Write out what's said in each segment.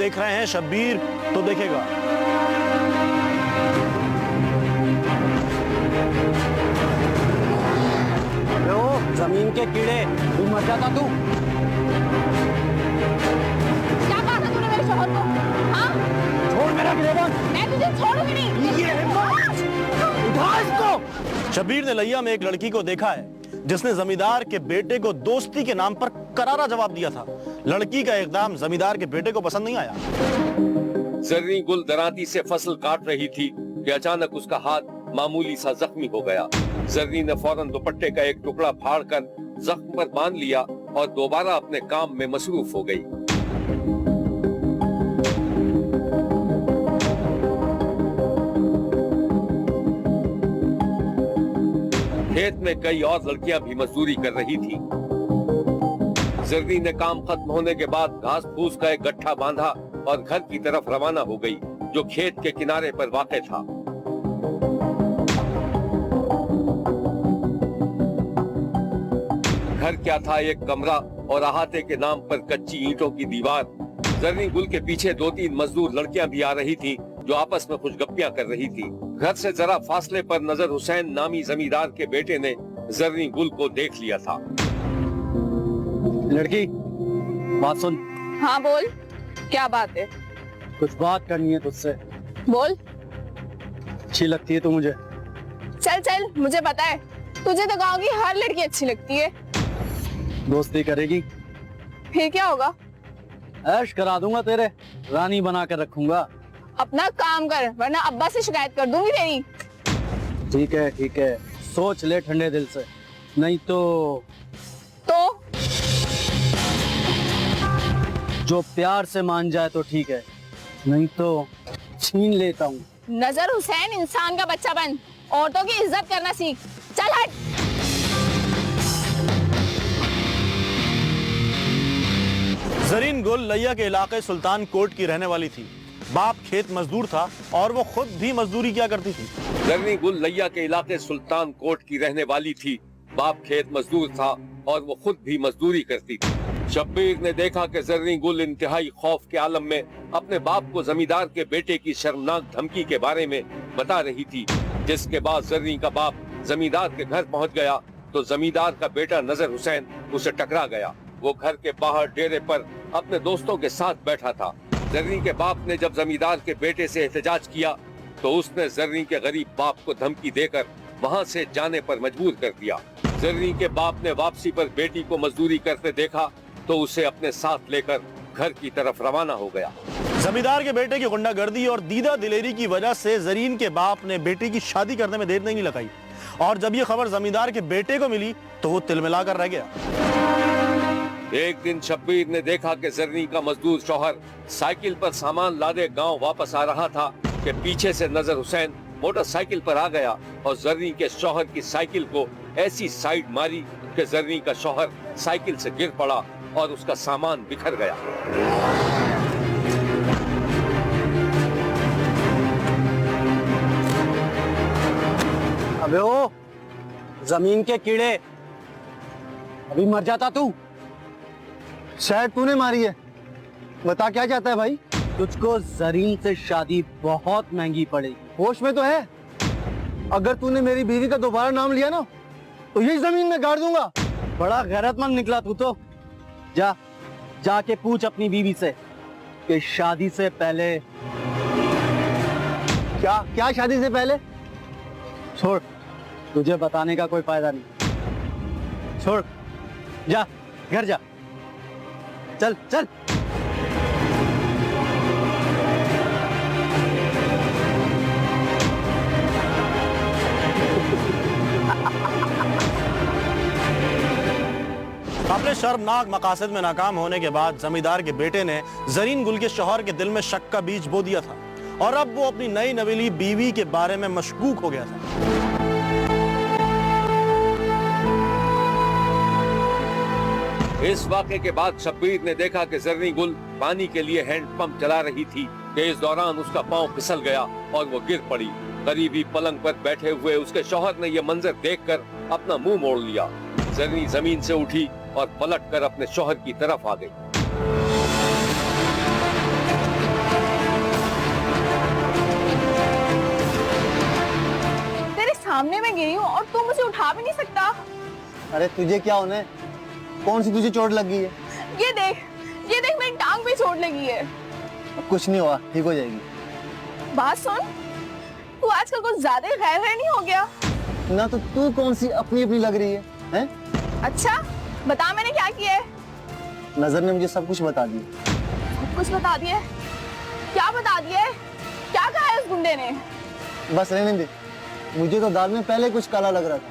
देख रहे हैं शब्बीर तो देखेगा। जमीन के कीड़े, तू मर जाता तू। क्या कहा था तूने मेरे शोहर को? हाँ? छोड़ मेरा गिरेबान। मैं तुझे छोड़ूंगी नहीं। ये उठा इसको। शब्बीर ने लैया में एक लड़की को देखा है जिसने जमींदार के बेटे को दोस्ती के नाम पर करारा जवाब दिया था। लड़की का इकदाम जमींदार के बेटे को पसंद नहीं आया। जर्री गुल दराती से फसल काट रही थी कि अचानक उसका हाथ मामूली सा जख्मी हो गया। जर्री ने फौरन दुपट्टे का एक टुकड़ा फाड़कर जख्म पर बांध लिया और दोबारा अपने काम में मसरूफ हो गई। खेत में कई और लड़कियां भी मजदूरी कर रही थी। जर्री ने काम खत्म होने के बाद घास फूस का एक गट्ठा बांधा और घर की तरफ रवाना हो गई, जो खेत के किनारे पर वाक़ था। घर क्या था, एक कमरा और अहाते के नाम पर कच्ची ईंटों की दीवार। जर्री गुल के पीछे 2-3 मजदूर लड़कियां भी आ रही थी जो आपस में खुशगप्पियां कर रही थी। घर से जरा फासले पर नजर हुसैन नामी जमींदार के बेटे ने जर्री गुल को देख लिया था। लड़की, बात सुन। हाँ बोल, क्या बात है? कुछ बात करनी है तुझसे। बोल। अच्छी लगती है तू मुझे। चल चल, मुझे पता है तुझे तो गाँव की हर लड़की अच्छी लगती है। दोस्ती करेगी? फिर क्या होगा? ऐश करा दूंगा तेरे, रानी बना कर रखूंगा। अपना काम कर वरना अब्बा से शिकायत कर दूंगी तेरी। ठीक है, सोच ले ठंडे दिल से, नहीं तो जो प्यार से मान जाए तो ठीक है, नहीं तो छीन लेता हूँ। नजर हुसैन, इंसान का बच्चा बन, औरतों की इज्जत करना सीख। चल हट। जरीन गुल लैया के इलाके सुल्तान कोट की रहने वाली थी। बाप खेत मजदूर था और वो खुद भी मजदूरी किया करती थी। जर्री गुल लैया के इलाके सुल्तान कोट की रहने वाली थी। बाप खेत मजदूर था और वो खुद भी मजदूरी करती थी। शब्बीर ने देखा कि जर्री गुल इंतहाई खौफ के आलम में अपने बाप को जमींदार के बेटे की शर्मनाक धमकी के बारे में बता रही थी। जिसके बाद जर्री का बाप जमींदार के घर पहुंच गया तो जमींदार का बेटा नजर हुसैन उसे टकरा गया। वो घर के बाहर डेरे पर अपने दोस्तों के साथ बैठा था। जर्री के बाप ने जब जमींदार के बेटे से एहतजाज किया तो उसने जर्री के गरीब बाप को धमकी देकर वहां से जाने पर मजबूर कर दिया। जर्री के बाप ने वापसी पर बेटी को मजदूरी करते देखा तो उसे अपने साथ लेकर घर की तरफ रवाना हो गया। जमींदार के बेटे की गुंडागर्दी और दीदा दिलेरी की वजह से जरीन के बाप ने बेटी की शादी करने में देर नहीं लगाई और जब ये खबर जमींदार के बेटे को मिली तो वो तिलमिला कर रह गया। एक दिन शब्बीर ने देखा कि जर्री का मजदूर शौहर साइकिल पर सामान लादे गांव वापस आ रहा था कि पीछे से नजर हुसैन मोटरसाइकिल पर आ गया और जर्री के शौहर की साइकिल को ऐसी साइड मारी कि जर्री का शौहर साइकिल से गिर पड़ा और उसका सामान बिखर गया। अबे ओ जमीन के कीड़े, अभी मर जाता तू। शायद तूने मारी है। बता क्या चाहता है भाई? तुझको जरीन से शादी बहुत महंगी पड़ेगी। होश में तो है? अगर तूने मेरी बीवी का दोबारा नाम लिया ना तो यही जमीन में गाड़ दूंगा। बड़ा गैरतमंद निकला तू तो। जाके पूछ अपनी बीवी से कि शादी से पहले क्या शादी से पहले? छोड़, तुझे बताने का कोई फायदा नहीं। छोड़, जा घर जा। चल चल। अपने शर्मनाक मकासद में नाकाम होने के बाद जमींदार के बेटे ने जरीन गुल के शौहर के दिल में शक का बीज बो दिया था और अब वो अपनी नई नवेली बीवी के बारे में मशकूक हो गया था। इस वाक़े के बाद शब्बीर ने देखा कि जर्री गुल पानी के लिए हैंड पंप चला रही थी कि इस दौरान उसका पांव फिसल गया और वो गिर पड़ी। करीबी पलंग पर बैठे हुए उसके शौहर ने यह मंजर देखकर अपना मुंह मोड़ लिया। जर्री जमीन से उठी और पलटकर अपने शौहर की तरफ आ गई। सामने में गिरी हूँ और तू मुझे उठा भी नहीं सकता। अरे तुझे क्या होना है? कौन सी तुझे चोट लग गई है? ये देख मेरी टांग पे चोट लगी है। कुछ नहीं हुआ, ठीक हो जाएगी। बात सुन, तू आजकल कुछ ज्यादा ही गैर नहीं हो गया? ना तो तू कौन सी अपनी अपनी लग रही है, हैं? अच्छा बता मैंने क्या किया है? नजर ने मुझे सब कुछ बता दिया। सब कुछ बता दिया? क्या बता दिया? क्या कहा है उस गुंडे ने? बस रहने दे, मुझे तो दाल में पहले कुछ काला लग रहा था।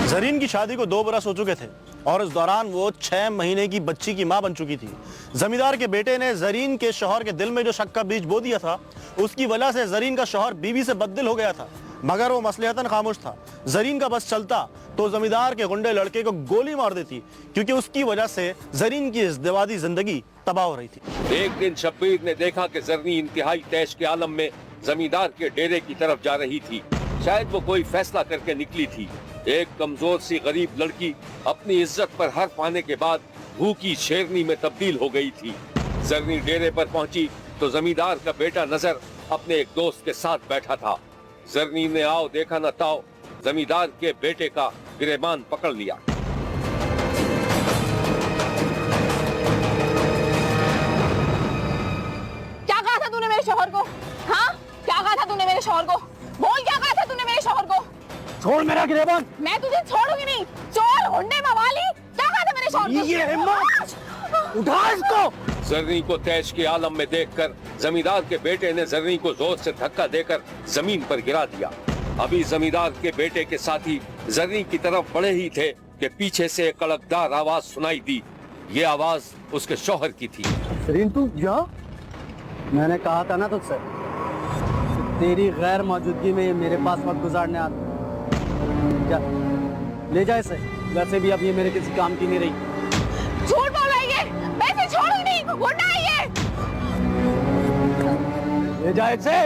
जरीन की शादी को 2 बरस हो चुके थे और इस दौरान वो 6 महीने की बच्ची की मां बन चुकी थी। जमींदार के बेटे ने जरीन के शौहर के दिल में जो शक का बीज बो दिया था, उसकी वजह से जरीन का शौहर बीवी से बददिल हो गया था, मगर वो मसलिहतन खामोश था। जरीन का बस चलता तो जमींदार के गुंडे लड़के को गोली मार देती, क्योंकि उसकी वजह से जरीन की इज़्दिवाजी जिंदगी तबाह हो रही थी। एक दिन शब्बीर ने देखा कि जरनी इंतहाई तैश के आलम में जमींदार के डेरे की तरफ जा रही थी। शायद वो कोई फैसला करके निकली थी। एक कमजोर सी गरीब लड़की अपनी इज्जत पर हर्फ आने के बाद भूखी शेरनी में तब्दील हो गई थी। जरनी डेरे पर पहुंची तो जमींदार का बेटा नजर अपने एक दोस्त के साथ बैठा था। जरनी ने आओ देखा न ताओ जमींदार के बेटे का गिरेबान पकड़ लिया। क्या कहा था तूने मेरे शौहर को? हाँ, क्या कहा था तूने मेरे शौहर को? बोल, क्या कहा था तूने मेरे शौहर को? छोड़ मेरा गिरेबान। मैं तुझे छोड़ूंगी नहीं। चोर, हुंडे, मवाली, क्या कहा था मेरे शौहर को? ये हिम्मत, उठा इसको। जरनी को तैश के आलम में देखकर जमींदार के बेटे ने जरनी को जोर से धक्का देकर जमीन पर गिरा दिया। अभी जमींदार के बेटे के साथी जरनी की तरफ बढ़े ही थे कि पीछे से एक कड़कदार आवाज सुनाई दी। ये आवाज उसके शौहर की थी। जरीन तू यहाँ? मैंने कहा था ना तुझसे, तेरी गैर मौजूदगी में ये मेरे पास वक्त गुजारने आता। जा, ले जा इसे। वैसे भी अब ये मेरे किसी काम की नहीं रही। झूठ बोल रही है, मैं इसे छोड़ूंगी नहीं। गुंडा है ये। ले जा इसे।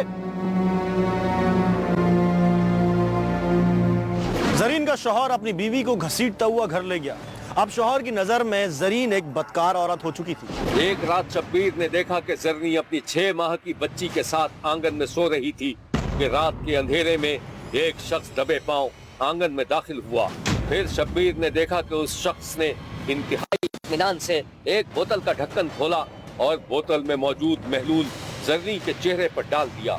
जरीन का शौहर अपनी बीवी को घसीटता हुआ घर ले गया। अब शौहर की नजर में जरीन एक बदकार औरत हो चुकी थी। एक रात शब्बीर ने देखा कि जरनी अपनी 6 माह की बच्ची के साथ आंगन में सो रही थी कि रात के अंधेरे में एक शख्स दबे पांव आंगन में दाखिल हुआ। फिर शब्बीर ने देखा कि उस शख्स ने इंतहाई इत्मीनान से एक बोतल का ढक्कन खोला और बोतल में मौजूद महलूल जरनी के चेहरे पर डाल दिया।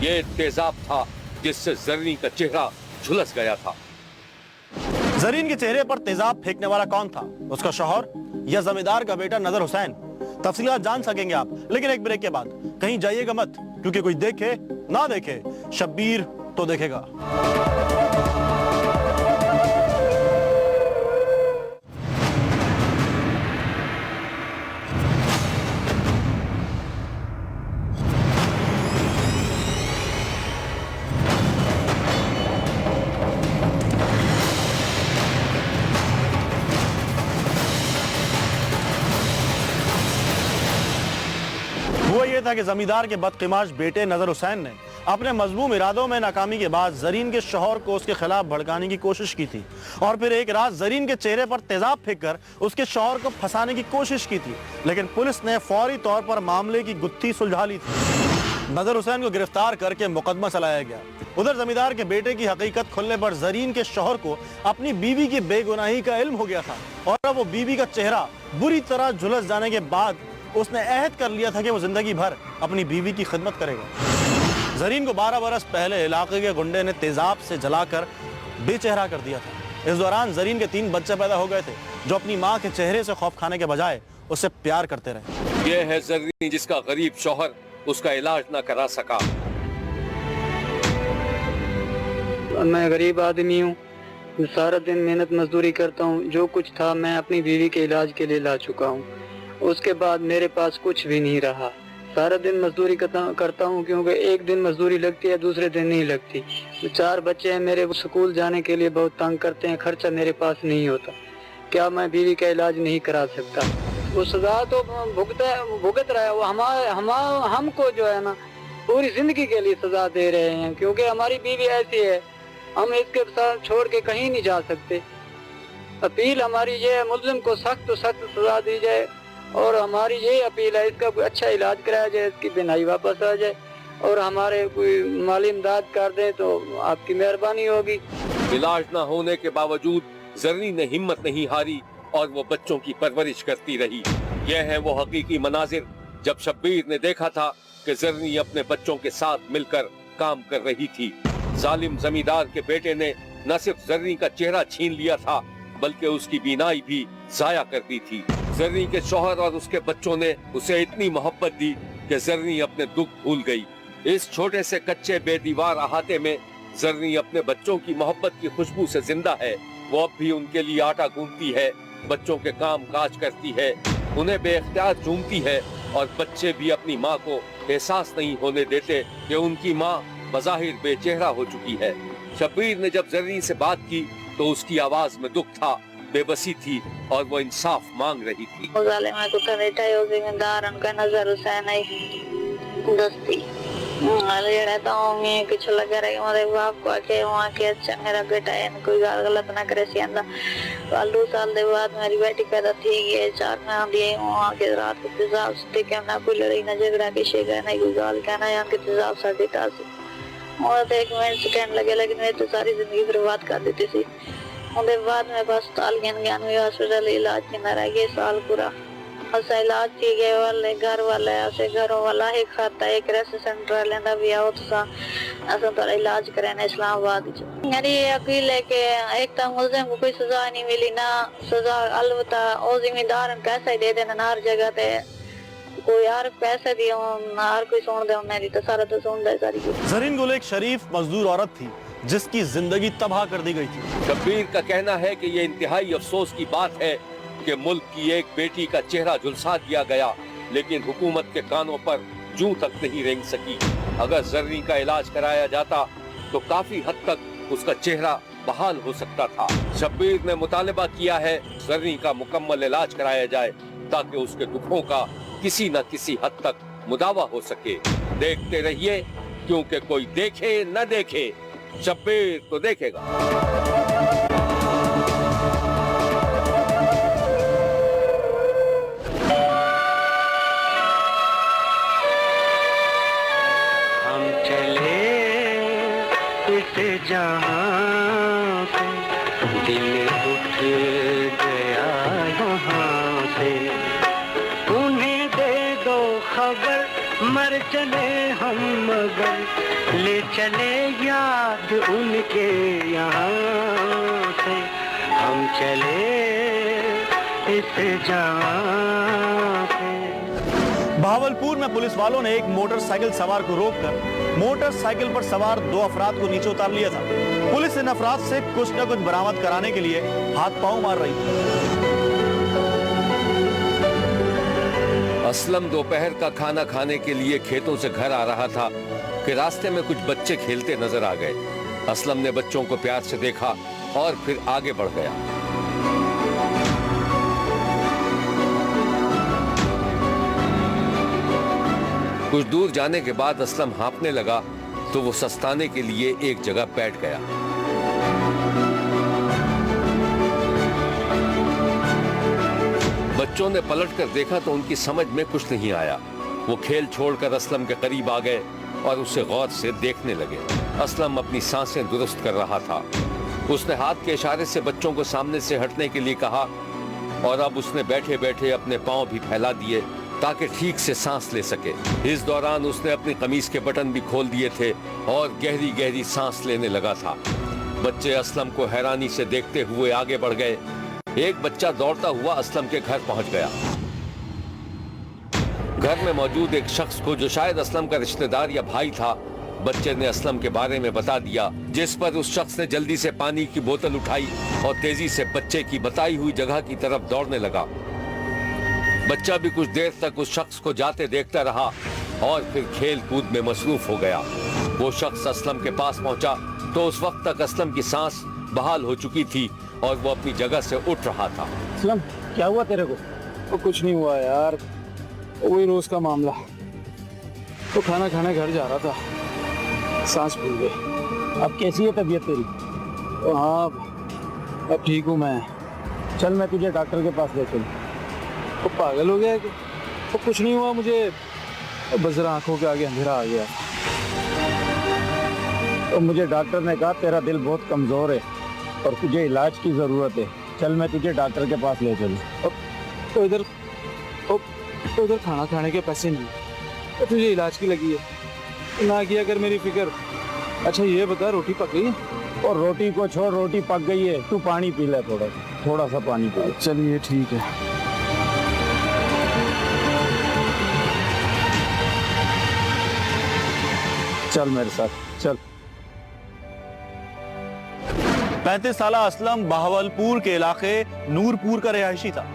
ये तेजाब था जिससे जरनी का चेहरा झुलस गया था। जरीन के चेहरे पर तेजाब फेंकने वाला कौन था? उसका शौहर या जमींदार का बेटा नजर हुसैन? तफसीलात जान सकेंगे आप, लेकिन एक ब्रेक के बाद। कहीं जाइएगा मत, क्योंकि कोई देखे ना देखे, शब्बीर तो देखेगा। हुआ यह था कि जमींदार के बदकिमाश बेटे नजर हुसैन ने अपने मजमूम इरादों में नाकामी के बाद जरीन के शौहर को उसके खिलाफ भड़काने की कोशिश की थी और फिर एक रात जरीन के चेहरे पर तेजाब फेंककर उसके शौहर को फंसाने की कोशिश की थी, लेकिन पुलिस ने फौरी तौर पर मामले की गुत्थी सुलझा ली थी। नजर हुसैन को गिरफ्तार करके मुकदमा चलाया गया। उधर जमींदार के बेटे की हकीकत खुलने पर जरीन के शौहर को अपनी बीवी की बेगुनाही का इल्म हो गया था और अब वो बीवी का चेहरा बुरी तरह झुलस जाने के बाद उसने अहद कर लिया था कि वो जिंदगी भर अपनी बीवी की खिदमत करेगा। जरीन को 12 बरस पहले इलाके के गुंडे ने तेजाब से जलाकर बेचेहरा कर दिया था। इस दौरान जरीन के 3 बच्चे पैदा हो गए थे, जो अपनी माँ के चेहरे से खौफ खाने के बजाय उससे प्यार करते रहे। ये है जरीन जिसका गरीब शौहर उसका इलाज न करा सका। मैं गरीब आदमी हूँ, सारा दिन मेहनत मजदूरी करता हूँ। जो कुछ था मैं अपनी बीवी के इलाज के लिए ला चुका हूँ। उसके बाद मेरे पास कुछ भी नहीं रहा। सारा दिन मजदूरी करता हूँ, क्योंकि एक दिन मजदूरी लगती है, दूसरे दिन नहीं लगती। 4 बच्चे हैं मेरे, स्कूल जाने के लिए बहुत तंग करते हैं, खर्चा मेरे पास नहीं होता। क्या मैं बीवी का इलाज नहीं करा सकता? वो सजा तो भुगत रहा है। वो हमको जो है ना पूरी जिंदगी के लिए सजा दे रहे हैं, क्योंकि हमारी बीवी ऐसी है, हम इसके साथ छोड़ के कहीं नहीं जा सकते। अपील हमारी ये है, मुल्जिम को सख्त सख्त सजा दी जाए और हमारी यही अपील है, इसका कोई अच्छा इलाज कराया जाए, इसकी बीनाई वापस आ जाए और हमारे कोई माली इमदाद कर दें तो आपकी मेहरबानी होगी। इलाज न होने के बावजूद जर्नी ने हिम्मत नहीं हारी और वो बच्चों की परवरिश करती रही। यह है वो हकीकी मनाजिर जब शब्बीर ने देखा था कि जर्नी अपने बच्चों के साथ मिलकर काम कर रही थी। जालिम जमींदार के बेटे ने न सिर्फ जर्नी का चेहरा छीन लिया था बल्कि उसकी बीनाई भी जाया कर दी थी। जर्नी के शौहर और उसके बच्चों ने उसे इतनी मोहब्बत दी कि जर्नी अपने दुख भूल गई। इस छोटे से कच्चे बेदीवार अहाते में जर्नी अपने बच्चों की मोहब्बत की खुशबू से जिंदा है। वो अब भी उनके लिए आटा गूंथती है, बच्चों के काम काज करती है, उन्हें बेख्तियार चूमती है और बच्चे भी अपनी माँ को एहसास नहीं होने देते कि उनकी माँ बज़ाहिर बेचेहरा हो चुकी है। शब्बीर ने जब जर्नी से बात की तो उसकी आवाज में दुख था, बेबसी थी और वो इंसाफ मांग रही थी। कुछ लगा रहे मेरे बाप को आके वहाँ के अच्छा मेरा बेटा है, कोई गलत ना करे। सियांदा 2 साल के बाद मेरी बेटी पैदा थी गई, 4 महीने वहाँ के रात को तेजाब से के ना कोई लड़ाई ना झगड़ा के शेगा नहीं कोई गाल कहना यहाँ के तेजाब साड़ी तासी और तो 1 मिनट सेकंड लगे, लेकिन मैं तो सारी जिंदगी बर्बाद कर देती थी। उसके बाद मेरे पास ज्ञान हुई हॉस्पिटल इलाज की न रह गए साल पूरा ऐसा इलाज की गए वाले घर वाले ऐसे घरों वाला ही खाता एक रेस्ट सेंटर लेंदा भी आओ तो ऐसा तो इलाज करें इस्लामाबाद मेरी अकील है कि एक तो मुल्जिम को कोई सजा नहीं मिली ना सजा अलबत्ता ओ जिम्मेदार कैसे दे देना हर जगह पे कोई यार पैसे दियो हर कोई सुन दे मेरी तो सारा तो सुन दे सारी। जरीन गुल एक शरीफ मजदूर औरत थी जिसकी जिंदगी तबाह कर दी गई थी। शब्बीर का कहना है कि ये इंतहाई अफसोस की बात है कि मुल्क की एक बेटी का चेहरा झुलसा दिया गया, लेकिन हुकूमत के कानों पर जूं तक नहीं रेंग सकी। अगर जर्नी का इलाज कराया जाता तो काफी हद तक उसका चेहरा बहाल हो सकता था। शब्बीर ने मुतालबा किया है जर्नी का मुकम्मल इलाज कराया जाए ताकि उसके दुखों का किसी न किसी हद तक मुदावा हो सके। देखते रहिए क्योंकि कोई देखे न देखे शब्बीर तो देखेगा। हम चले इस जहां से दिल उठ गया यहाँ से उन्हें दे दो खबर मर चले हम मगर ले चले याद उनके यहाँ से हम चले इस जहां से। भावलपुर में पुलिस वालों ने एक मोटरसाइकिल सवार को रोककर मोटरसाइकिल पर सवार 2 अफराद को नीचे उतार लिया था। पुलिस इन अफराद से कुछ न कुछ बरामद कराने के लिए हाथ पांव मार रही थी। असलम दोपहर का खाना खाने के लिए खेतों से घर आ रहा था कि रास्ते में कुछ बच्चे खेलते नजर आ गए। असलम ने बच्चों को प्यार से देखा और फिर आगे बढ़ गया। कुछ दूर जाने के बाद असलम हाँफने लगा तो वो सस्ताने के लिए एक जगह बैठ गया। बच्चों ने पलटकर देखा तो उनकी समझ में कुछ नहीं आया। वो खेल छोड़कर असलम के करीब आ गए और उसे गौर से देखने लगे। असलम अपनी सांसें दुरुस्त कर रहा था। उसने हाथ के इशारे से बच्चों को सामने से हटने के लिए कहा और अब उसने बैठे बैठे अपने पांव भी फैला दिए ताकि ठीक से सांस ले सके। इस दौरान उसने अपनी कमीज के बटन भी खोल दिए थे और गहरी गहरी सांस लेने लगा था। बच्चे असलम को हैरानी से देखते हुए आगे बढ़ गए। एक बच्चा दौड़ता हुआ असलम के घर पहुंच गया। घर में मौजूद एक शख्स को, जो शायद असलम का रिश्तेदार या भाई था, बच्चे ने असलम के बारे में बता दिया, जिस पर उस शख्स ने जल्दी से पानी की बोतल उठाई और तेजी से बच्चे की बताई हुई जगह की तरफ दौड़ने लगा। बच्चा भी कुछ देर तक उस शख्स को जाते देखता रहा और फिर खेल कूद में मसरूफ हो गया। वो शख्स असलम के पास पहुंचा तो उस वक्त तक असलम की सांस बहाल हो चुकी थी और वो अपनी जगह से उठ रहा था। असलम क्या हुआ तेरे को? वो कुछ नहीं हुआ यार, वही रोज का मामला। तो खाना खाने घर जा रहा था, सांस भूल गई। अब कैसी है तबीयत तेरी? तो हाँ अब ठीक हूँ मैं। चल मैं तुझे डॉक्टर के पास ले चलूं। वो पागल हो गया है कि वो कुछ नहीं हुआ मुझे, बस जरा आंखों के आगे अंधेरा आ गया। तो मुझे डॉक्टर ने कहा तेरा दिल बहुत कमज़ोर है और तुझे इलाज की ज़रूरत है, चल मैं तुझे डॉक्टर के पास ले चलूँ। तो इधर खाना खाने के पैसे नहीं, तो तुझे इलाज की लगी है ना किया कर मेरी फिक्र। अच्छा ये बता रोटी पक गई है? और रोटी को छोड़, रोटी पक गई है, तू पानी पी ले, थोड़ा सा पानी पी ले। चलिए ठीक है। चल मेरे साथ चल। 35 साल असलम बहावलपुर के इलाके नूरपुर का रिहायशी था।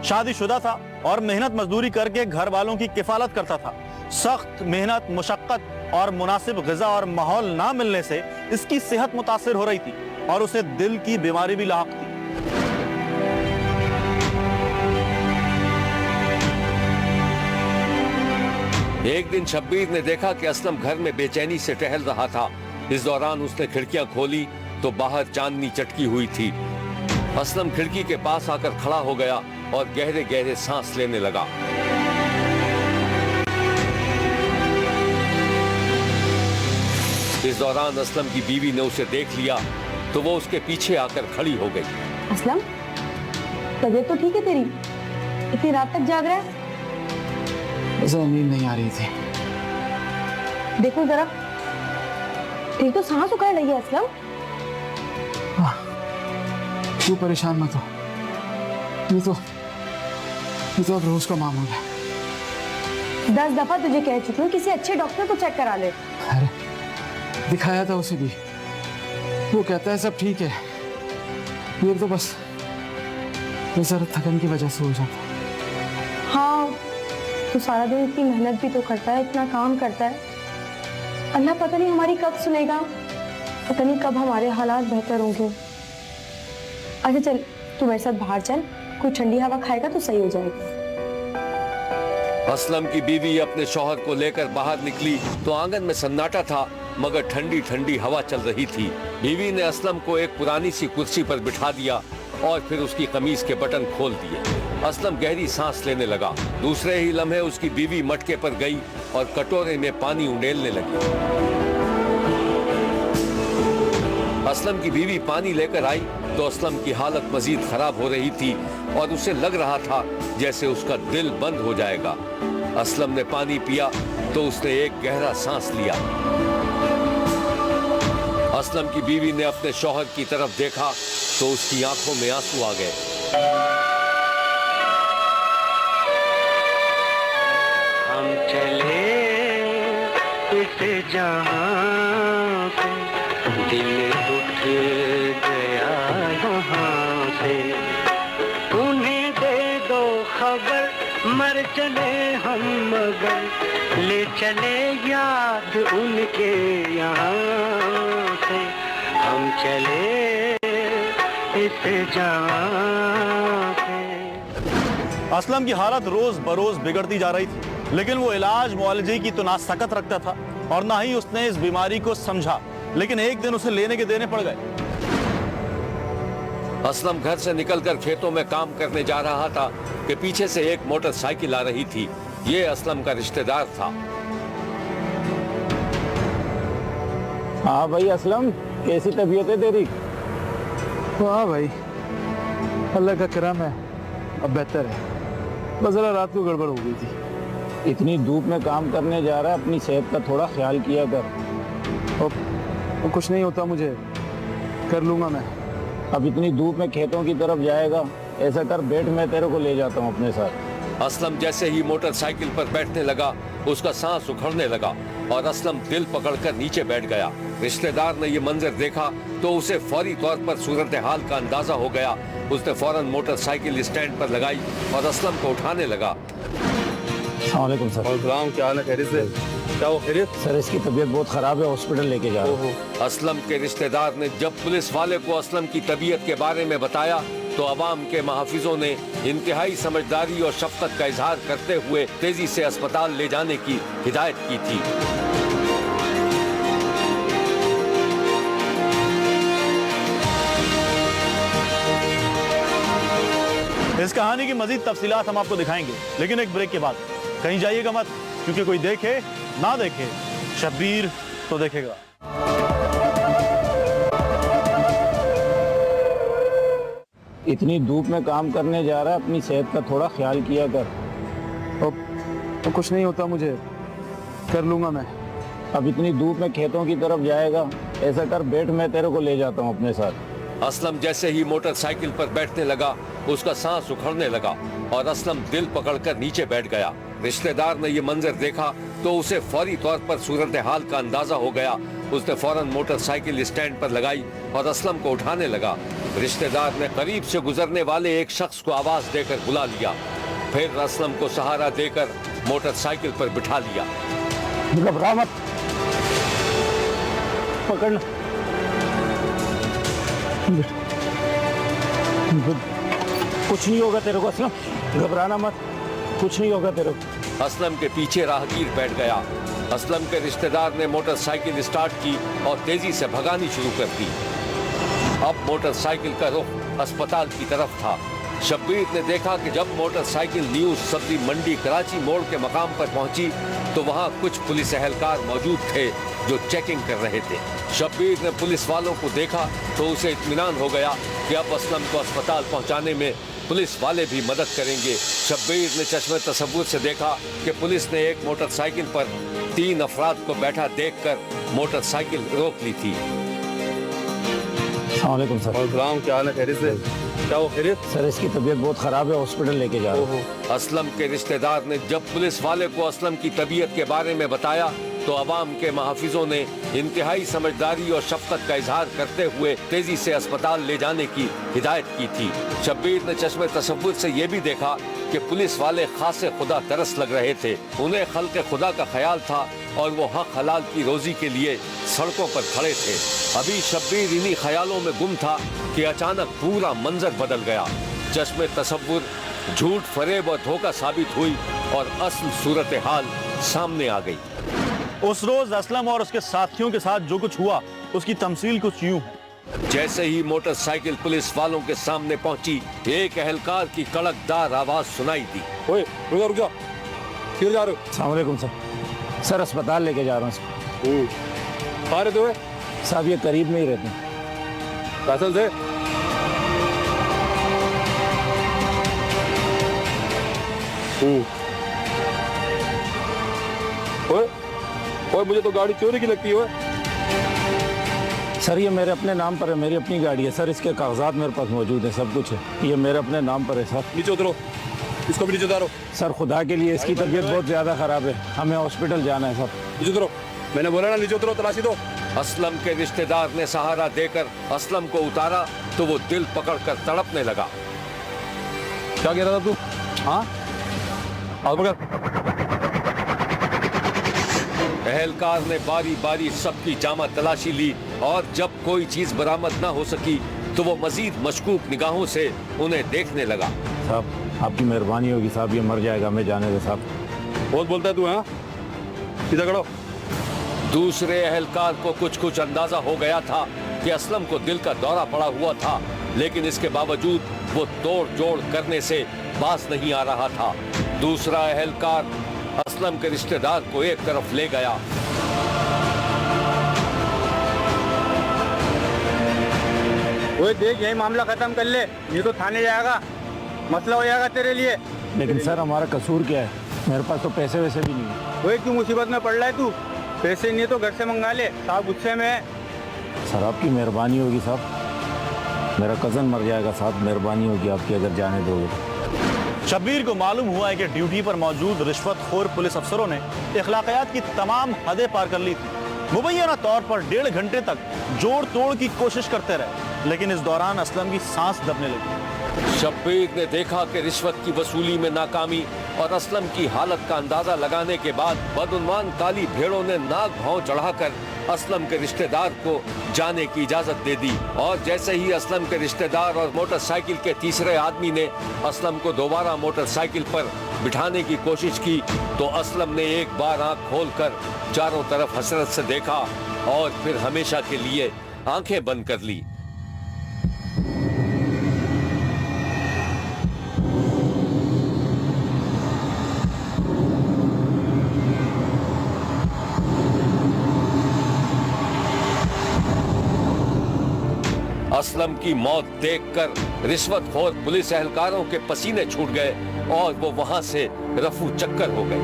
शादीशुदा था और मेहनत मजदूरी करके घर वालों की किफालत करता था। सख्त मेहनत, मुशक्कत और मुनासिब ग़िज़ा और माहौल ना मिलने से इसकी सेहत मुतासिर हो रही थी और उसे दिल की बीमारी भी लाक थी। एक दिन शब्बीर ने देखा कि असलम घर में बेचैनी से टहल रहा था। इस दौरान उसने खिड़कियां खोली तो बाहर चांदनी चटकी हुई थी। असलम खिड़की के पास आकर खड़ा हो गया और गहरे गहरे सांस लेने लगा। इस दौरान असलम की बीवी ने उसे देख लिया तो वो उसके पीछे आकर खड़ी हो गई। असलम, तबीयत तो ठीक है तेरी? इतनी रात तक जाग रहा है? ऐसा नींद नहीं आ रही थी। देखो जरा, तेरी तो सांस उखड़ रही है असलम। तू परेशान मत हो, ये तो अब रोज का मामूल है। 10 दफा तुझे कह चुकी हूँ किसी अच्छे डॉक्टर को चेक करा ले। अरे दिखाया था उसे भी, वो कहता है सब ठीक है, ये तो बस जरा थकन की वजह से हो जाता है। हाँ, तो सारा दिन इतनी मेहनत भी तो करता है, इतना काम करता है। अल्लाह पता नहीं हमारी कब सुनेगा, पता नहीं कब हमारे हालात बेहतर होंगे। अच्छा चल, तू मेरे साथ बाहर चल, कोई ठंडी हवा खाएगा तो सही हो जाएगा। असलम की बीवी अपने शौहर को लेकर बाहर निकली तो आंगन में सन्नाटा था, मगर ठंडी ठंडी हवा चल रही थी। बीवी ने असलम को एक पुरानी सी कुर्सी पर बिठा दिया और फिर उसकी कमीज के बटन खोल दिए। असलम गहरी सांस लेने लगा। दूसरे ही लम्हे उसकी बीवी मटके पर गई और कटोरे में पानी उंडेलने लगी। असलम की बीवी पानी लेकर आई तो असलम की हालत मजीद खराब हो रही थी और उसे लग रहा था जैसे उसका दिल बंद हो जाएगा। असलम ने पानी पिया तो उसने एक गहरा सांस लिया। असलम की बीवी ने अपने शौहर की तरफ देखा तो उसकी आंखों में आंसू आ गए। हम चले इस जहां से, दिल उठ गया यहाँ से। उन्हें दे दो खबर, मर चले हम मगर ले चले याद उनके यहाँ से। हम चले इस जहां से। असलम की हालत रोज बरोज बिगड़ती जा रही थी, लेकिन वो इलाज मुआलजे की तो ना सकत रखता था और ना ही उसने इस बीमारी को समझा। लेकिन एक दिन उसे लेने के देने पड़ गए। असलम घर से निकलकर खेतों में काम करने जा रहा था कि पीछे से एक मोटरसाइकिल आ रही थी। ये असलम का रिश्तेदार था। हाँ भाई असलम, कैसी तबीयत है तेरी? हाँ भाई, अल्लाह का करम है, अब बेहतर है। बस जरा रात को गड़बड़ हो गई थी। इतनी धूप में काम करने जा रहा है, अपनी सेहत का थोड़ा ख्याल किया कर। और कुछ नहीं होता, मुझे कर लूंगा मैं। अब इतनी धूप में खेतों की तरफ जाएगा, ऐसा कर बैठ, मैं तेरे को ले जाता हूँ अपने साथ। असलम जैसे ही मोटरसाइकिल पर बैठने लगा उसका सांस उखड़ने लगा और असलम दिल पकड़कर नीचे बैठ गया। रिश्तेदार ने यह मंजर देखा तो उसे फौरी तौर पर सूरत हाल का अंदाजा हो गया। उसने फौरन मोटरसाइकिल स्टैंड पर लगाई और असलम को उठाने लगा। अस्सलामुअलैकुम सर। क्या हाल है? खैरियत से? क्या वो खैरियत? सर इसकी तबीयत बहुत खराब है, हॉस्पिटल लेके जा रहा हूँ। असलम के रिश्तेदार ने जब पुलिस वाले को असलम की तबीयत के बारे में बताया तो अवाम के महफिजों ने इंतहाई समझदारी और शफकत का इजहार करते हुए तेजी से अस्पताल ले जाने की हिदायत की थी। इस कहानी की मजीद तफसीलात हम आपको दिखाएंगे, लेकिन एक ब्रेक के बाद। कहीं जाइएगा मत, क्योंकि कोई देखे ना देखे, शब्बीर तो देखेगा। इतनी धूप में काम करने जा रहा है, अपनी सेहत का थोड़ा ख्याल किया कर। तो कुछ नहीं होता, मुझे कर लूंगा मैं। अब इतनी धूप में खेतों की तरफ जाएगा, ऐसा कर बैठ, मैं तेरे को ले जाता हूँ अपने साथ। असलम जैसे ही मोटरसाइकिल पर बैठने लगा, उसका सांस उखड़ने लगा और असलम दिल पकड़कर नीचे बैठ गया। रिश्तेदार ने ये मंजर देखा तो उसे फौरी तौर पर सूरत हाल का अंदाजा हो गया। उसने फौरन मोटरसाइकिल स्टैंड पर लगाई और असलम को उठाने लगा। रिश्तेदार ने करीब से गुजरने वाले एक शख्स को आवाज देकर बुला लिया, फिर असलम को सहारा देकर मोटरसाइकिल पर बिठा लिया। घबरा मत, पकड़ना। कुछ नहीं होगा तेरे को असलम, घबराना मत, कुछ नहीं होगा तेरे को। असलम के पीछे राहगीर बैठ गया। असलम के रिश्तेदार ने मोटरसाइकिल स्टार्ट की और तेजी से भगानी शुरू कर दी। अब मोटरसाइकिल का रुख अस्पताल की तरफ था। शब्बीर ने देखा कि जब मोटरसाइकिल न्यू सब्जी मंडी कराची मोड़ के मकाम पर पहुंची तो वहां कुछ पुलिस एहलकार मौजूद थे जो चेकिंग कर रहे थे। शब्बीर ने पुलिस वालों को देखा तो उसे इत्मीनान हो गया कि अब असलम को अस्पताल पहुंचाने में पुलिस वाले भी मदद करेंगे। शब्बीर ने चश्मे तसव्वुर से देखा कि पुलिस ने एक मोटरसाइकिल पर 3 अफराद को बैठा देखकर मोटरसाइकिल रोक ली थी। अस्सलाम वालेकुम सर। क्या हाल है, खैरियत से? क्या वो खैरियत? सर इसकी तबीयत बहुत खराब है, हॉस्पिटल लेके जा रहा हूँ। असलम के रिश्तेदार ने जब पुलिस वाले को असलम की तबीयत के बारे में बताया तो अवाम के महफिजों ने इंतहाई समझदारी और शफकत का इजहार करते हुए तेजी से अस्पताल ले जाने की हिदायत की थी। शब्बीर ने चश्मे तसव्वुर से ये भी देखा कि पुलिस वाले खासे खुदा तरस लग रहे थे। उन्हें खल्क़े खुदा का ख्याल था और वो हक हलाल की रोजी के लिए सड़कों पर खड़े थे। अभी शब्बीर इन्हीं ख्यालों में गुम था कि अचानक पूरा मंजर बदल गया। चश्मे तसव्वुर झूठ, फरेब और धोखा साबित हुई और असल सूरत हाल सामने आ गई। उस रोज असलम और उसके साथियों के साथ जो कुछ हुआ उसकी तमसील कुछ यूं है। जैसे ही मोटरसाइकिल पुलिस वालों के सामने पहुंची, एक एहलकार की कड़कदार आवाज सुनाई दी। ओए रुक जा, किधर जा रहे हो? अस्सलाम वालेकुम सर। सर अस्पताल लेके जा रहा हूँ। कहाँ रहते हो? साहब ये करीब में ही रहते हैं। फैसल से? ओए मुझे तो गाड़ी चोरी की लगती है। सर ये मेरे अपने नाम पर है, मेरी अपनी गाड़ी है सर, इसके कागजात मेरे पास मौजूद है, सब कुछ है, ये मेरे अपने नाम पर है सर। नीचे उतरो, इसको भी नीचे उतारो। सर खुदा के लिए इसकी तबीयत बहुत ज़्यादा ख़राब है, हमें हॉस्पिटल जाना है सर। नीचे उतरो, मैंने बोला ना नीचे उतरो, तलाशी दो। असलम के रिश्तेदार ने सहारा देकर असलम को उतारा तो वो दिल पकड़कर तड़पने लगा। क्या कह रहा था तू? हाँ आओ पकड़। एहलकार ने बारी बारी सबकी जामा तलाशी ली और जब कोई चीज बरामद न हो सकी तो वो मजीद मशकूक निगाहों से उन्हें देखने लगा। साहब आपकी मेहरबानी होगी साहब, ये मर जाएगा, हमें जाने दो साहब। बहुत बोलता है तू। हाँ सीधा खड़ो। दूसरे एहलकार को कुछ अंदाजा हो गया था कि असलम को दिल का दौरा पड़ा हुआ था, लेकिन इसके बावजूद वो तोड़ जोड़ करने से बाज नहीं आ रहा था। दूसरा एहलकार असलम के रिश्तेदार को एक तरफ ले गया। ओए देख, यही मामला खत्म कर ले, ये तो थाने जाएगा, मसला हो जाएगा तेरे लिए। लेकिन सर हमारा कसूर क्या है? मेरे पास तो पैसे वैसे भी नहीं है। ओए क्यों मुसीबत में पड़ रहा है तू? पैसे नहीं है तो घर से मंगा ले, साहब गुस्से में है। सर आपकी मेहरबानी होगी साहब, मेरा कज़न मर जाएगा साहब, मेहरबानी होगी आपकी अगर जाने दोगे। शब्बीर को मालूम हुआ है कि ड्यूटी पर मौजूद रिश्वतखोर पुलिस अफसरों ने इखलाकियात की तमाम हदें पार कर ली थी। मुबैना तौर पर 1.5 घंटे तक जोड़ तोड़ की कोशिश करते रहे, लेकिन इस दौरान असलम की सांस दबने लगी। शब्बीर ने देखा कि रिश्वत की वसूली में नाकामी और असलम की हालत का अंदाजा लगाने के बाद बदउन्वान काली भेड़ों ने नाक भाव चढ़ाकर असलम के रिश्तेदार को जाने की इजाजत दे दी। और जैसे ही असलम के रिश्तेदार और मोटरसाइकिल के तीसरे आदमी ने असलम को दोबारा मोटरसाइकिल पर बिठाने की कोशिश की तो असलम ने एक बार आंख खोलकर चारों तरफ हसरत से देखा और फिर हमेशा के लिए आंखें बंद कर ली। असलम की मौत देखकर रिश्वतखोर पुलिस एहलकारों के पसीने छूट गए और वो वहां से रफू चक्कर हो गए।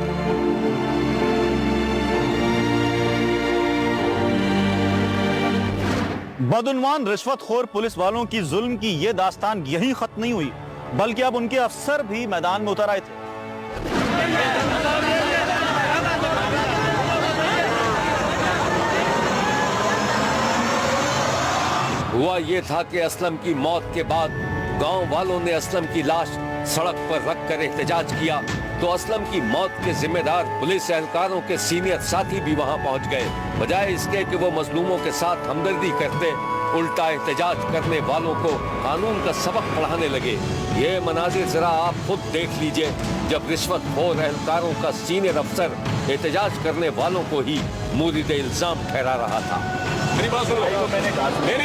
बदउन्वान रिश्वतखोर पुलिस वालों की जुल्म की ये दास्तान यही खत्म नहीं हुई, बल्कि अब उनके अफसर भी मैदान में उतर आए थे। हुआ ये था कि असलम की मौत के बाद गांव वालों ने असलम की लाश सड़क पर रखकर एहतजाज किया, तो असलम की मौत के जिम्मेदार पुलिस एहलकारों के सीनियर साथी भी वहां पहुंच गए। बजाय इसके कि वो मजलूमों के साथ हमदर्दी करते, उल्टा एहतजाज करने वालों को कानून का सबक पढ़ाने लगे। ये मनाजिर जरा आप खुद देख लीजिए, जब रिश्वतखोर एहलकारों का सीनियर अफसर एहतजाज करने वालों को ही मुरीद इल्जाम ठहरा रहा था। मेरी बात सुनो। नहीं,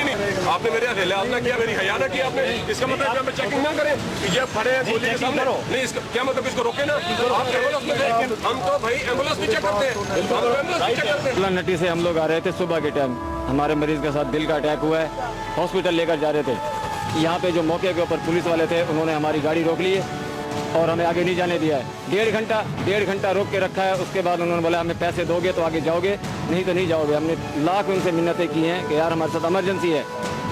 आपने मेरे हथेले हाथ ना किया, मेरी हया ना किया आपने। इसका मतलब क्या चेकिंग ना करें? ये खड़े हैं गोली के सामने। नहीं, इसका क्या मतलब? इसको रोके ना। आप एम्बुलेंस में थे, हम तो भाई एम्बुलेंस भी चेक करते हैं, हम तो एम्बुलेंस भी चेक करते हैं। नटी से हम लोग आ रहे थे सुबह के टाइम, हमारे मरीज के साथ दिल का अटैक हुआ है, हॉस्पिटल लेकर जा रहे थे। यहाँ पे जो मौके के ऊपर पुलिस वाले थे, उन्होंने हमारी गाड़ी रोक ली है और हमें आगे नहीं जाने दिया है। डेढ़ घंटा रोक के रखा है। उसके बाद उन्होंने बोला हमें पैसे दोगे तो आगे जाओगे, नहीं तो नहीं जाओगे। हमने लाख उनसे मिन्नतें की हैं कि यार हमारे साथ इमरजेंसी है,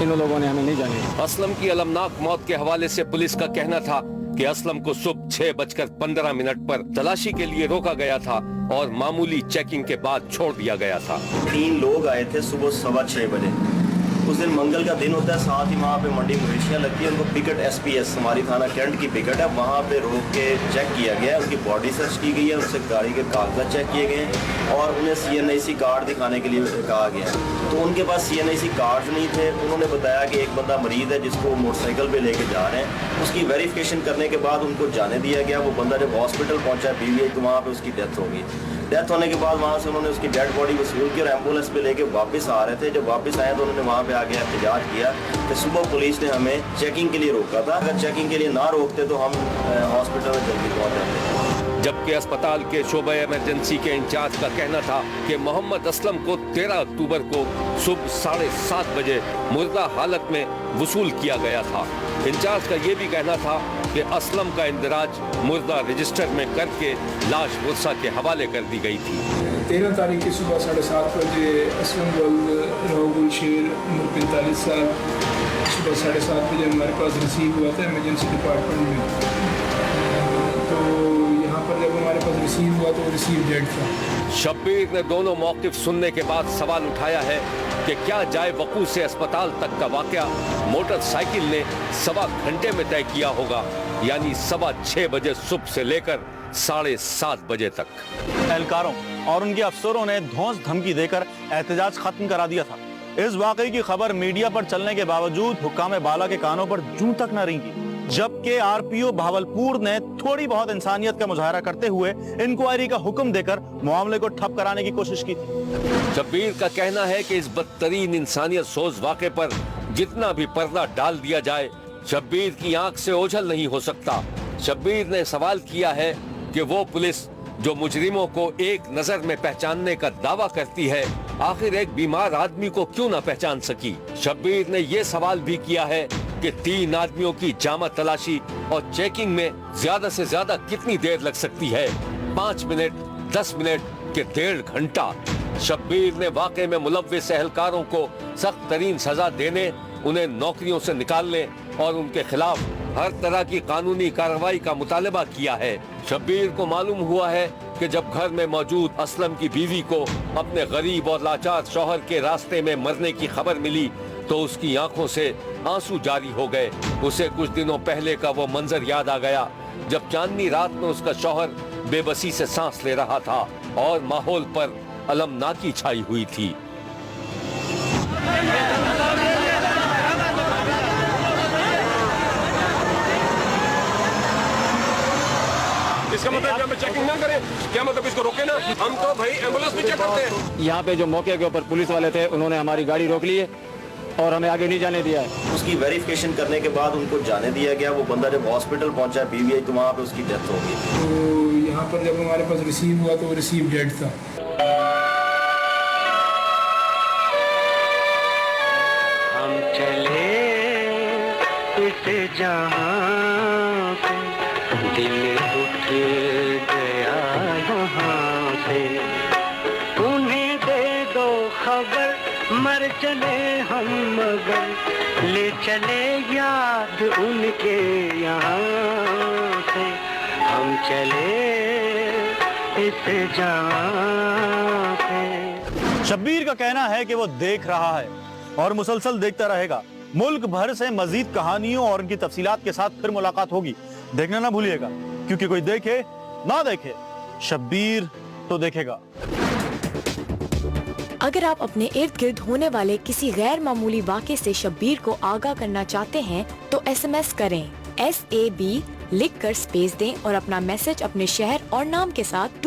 इन लोगों ने हमें नहीं जाने दिया। असलम की अलमनाक मौत के हवाले से पुलिस का कहना था कि असलम को सुबह 6:15 पर तलाशी के लिए रोका गया था और मामूली चेकिंग के बाद छोड़ दिया गया था। 3 लोग आए थे सुबह 6:15 बजे। उस दिन मंगल का दिन होता है, साथ ही वहाँ पे मंडी मवेशियाँ लगती है। उनको पिकट SPS हमारी थाना कैंट की पिकट है, वहाँ पे रोक के चेक किया गया है। उसकी बॉडी सर्च की गई है, उससे गाड़ी के कागजात चेक किए गए हैं और उन्हें CNIC कार्ड दिखाने के लिए कहा गया है। तो उनके पास CNIC कार्ड नहीं थे। उन्होंने बताया कि एक बंदा मरीज है जिसको मोटरसाइकिल पे लेके जा रहे हैं। उसकी वेरिफिकेशन करने के बाद उनको जाने दिया गया। वो बंदा जब हॉस्पिटल पहुँचा PVI, तो वहाँ पर उसकी डेथ हो गई। डेथ होने के बाद वहाँ से उन्होंने उसकी डेड बॉडी वसूल की और एम्बुलेंस पे लेके वापस आ रहे थे। जब वापस आए तो उन्होंने वहाँ पे आके एहतजाज किया कि सुबह पुलिस ने हमें चेकिंग के लिए रोका था, अगर चेकिंग के लिए ना रोकते तो हम हॉस्पिटल में जल्दी पहुँच जाते। जबकि अस्पताल के शोबे इमरजेंसी के इंचार्ज का कहना था कि मोहम्मद असलम को 13 अक्टूबर को सुबह 7:30 बजे मुर्दा हालत में वसूल किया गया था। इंचार्ज का ये भी कहना था कि असलम का इंदराज मुर्दा रजिस्टर में करके लाश गुस्सा के हवाले कर दी गई थी। 13 तारीख की सुबह 7:30 बजे असलम राहुल शेर उम्र 45 साल सुबह 7:30 बजे हमारे पास रिसीव हुआ था इमरजेंसी डिपार्टमेंट में। तो यहाँ पर जब हमारे पास रिसीव हुआ तो रिसीव डेट था। शब्बीर ने दोनों मौक़िफ़ सुनने के बाद सवाल उठाया है कि क्या जाए वकूअ से अस्पताल तक का वाक़या मोटरसाइकिल ने 1.25 घंटे में तय किया होगा, यानी 6:15 बजे सुबह से लेकर 7:30 बजे तक। एहलकारों और उनके अफसरों ने धौंस धमकी देकर एहतजाज खत्म करा दिया था। इस वाकये की खबर मीडिया पर चलने के बावजूद हुक्काम बाला के कानों पर जूं तक न रेंगी, जबकि RPO भावलपुर ने थोड़ी बहुत इंसानियत का मुजाहरा करते हुए इंक्वायरी का हुक्म देकर मामले को ठप कराने की कोशिश की थी। शब्बीर का कहना है कि इस बदतरीन इंसानियत सोज वाक़े पर जितना भी पर्दा डाल दिया जाए, शब्बीर की आंख से ओझल नहीं हो सकता। शब्बीर ने सवाल किया है कि वो पुलिस जो मुजरिमों को एक नजर में पहचानने का दावा करती है, आखिर एक बीमार आदमी को क्यों न पहचान सकी। शब्बीर ने ये सवाल भी किया है कि 3 आदमियों की जामा तलाशी और चेकिंग में ज्यादा से ज्यादा कितनी देर लग सकती है, 5 मिनट, 10 मिनट के 1.5 घंटा। शब्बीर ने वाकई में मुलव्विस एहलकारों को सख्त तरीन सजा देने, उन्हें नौकरियों से निकालने और उनके खिलाफ हर तरह की कानूनी कार्रवाई का मुतालबा किया है। शब्बीर को मालूम हुआ है कि जब घर में मौजूद असलम की बीवी को अपने गरीब और लाचार शौहर के रास्ते में मरने की खबर मिली तो उसकी आंखों से आंसू जारी हो गए। उसे कुछ दिनों पहले का वो मंजर याद आ गया जब चांदनी रात में उसका शौहर बेबसी से सांस ले रहा था और माहौल पर अलमनाकी छाई हुई थी। इसका मतलब क्या चेकिंग ना करें? क्या मतलब इसको रोके ना? हम तो भाई एम्बुलेंस भी चेक करते हैं। यहाँ पे जो मौके के ऊपर पुलिस वाले थे, उन्होंने हमारी गाड़ी रोक ली है और हमें आगे नहीं जाने दिया है। उसकी वेरिफिकेशन करने के बाद उनको जाने दिया गया। वो बंदा जब हॉस्पिटल पहुंचा PVI, तो वहाँ पे उसकी डेथ हो गई। तो यहाँ पर जब हमारे पास रिसीव हुआ तो रिसीव डेट था। हम चले इस जहां से, दिल उठ गया यहाँ से। उन्हें दे दो खबर, मर चले हम मगर, ले चले याद उनके यहाँ से, हम चले इस जहां से। शब्बीर का कहना है कि वो देख रहा है और मुसलसल देखता रहेगा। मुल्क भर से मजीद कहानियों और उनकी तफसीलात के साथ फिर मुलाकात होगी। देखना ना भूलिएगा, क्योंकि कोई देखे ना देखे, शब्बीर तो देखेगा। अगर आप अपने इर्द गिर्द होने वाले किसी गैर मामूली वाक़े से शब्बीर को आगाह करना चाहते हैं तो SMS करें SAB लिखकर स्पेस दें और अपना मैसेज अपने शहर और नाम के साथ